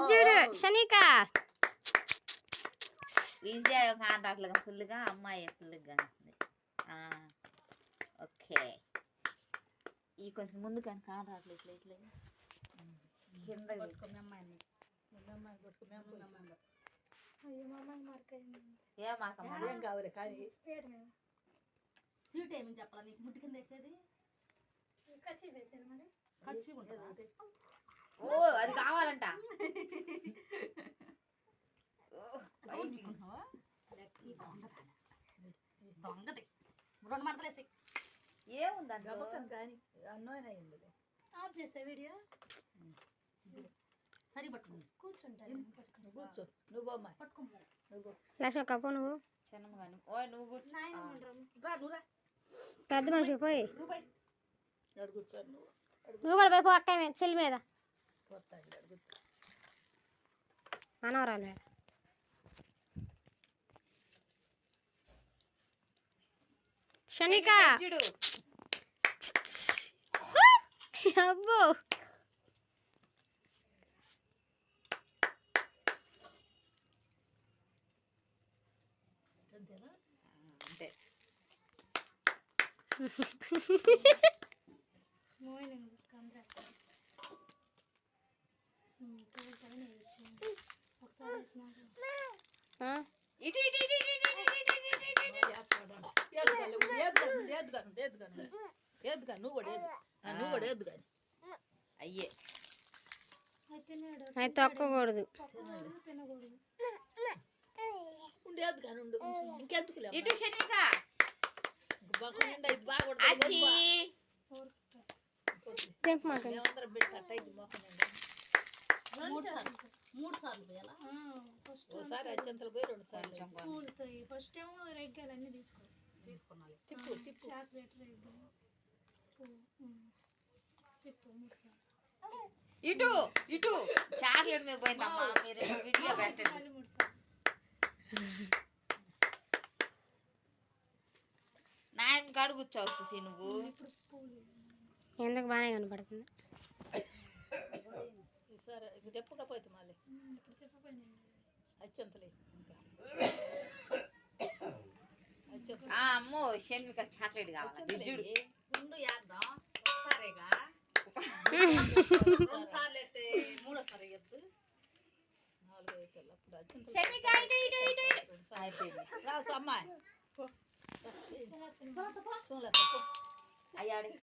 చూడు షనిక విజయ కాంటాక్ట్లుగా ఫుల్గా అమ్మాయి ఫుల్గా ఓకే ఈ కొంచెం ముందు కానీ కాంటాక్ట్లు ఇట్లా ఇట్లా కింద అమ్మాయిని ఏ మార్కమ్మ ఏం కావాలి కానీ స్వీట్ ఏమని చెప్పాలా నీకు ముట్టి కింద వేసేది ఖర్చు ఉంటుందా ఓ అది కావాలంట దొంగది 2 మంటలు వేసి ఏముందండి కానీ అన్నోనే అయింది ఆఫ్ చేసే వీడియో సరి పట్టుకుంది కూర్చుంటాను కూర్చో నువ్వు అమ్మాయి పట్టుకుంటా లక్ష్మ కప్పు నువ్వు చిన్నగాను ఓ నువ్వు పెద్ద మనిషి పోయి కూర్చో నువ్వు కూడా పోయి అక్క చెల్లి మీద మనవరాలు మీద షనిక అబ్బో అంతే అయ్యే అయితే తొక్కకూడదు ఇటు షణ్మిక మూడు సార్లు పోయాలా ఒకసారి అత్యంతలు పోయి 2 సార్లు ఫస్ట్ ఏమో రెగ్గాలు అన్ని తీసుకున్నాలి చాక్లెట్ రెగ్గాలు ఇటు ఇటు చాక్లెట్ మీద పోయిందమ్మా మీరు వీడియో పెట్టండి నాయన కాడు కూర్చోవచ్చు చూసి నువ్వు ఎందుకు బాగానే కనపడుతుంది తెప్పకపోతే మళ్ళీ అత్యంతలే అమ్మో షణ్మిక చాక్లెట్ కావాలి బిజ్జుడు ముందు వేద్దాం ఒకసారిగా 2 సార్లు అయితే 3వ సారి వేయద్దు 4 వేసేలా అప్పుడు షణ్మిక ఇటు ఇటు ఇటు అయిపోయింది రాసు అమ్మాయి అయ్యాడి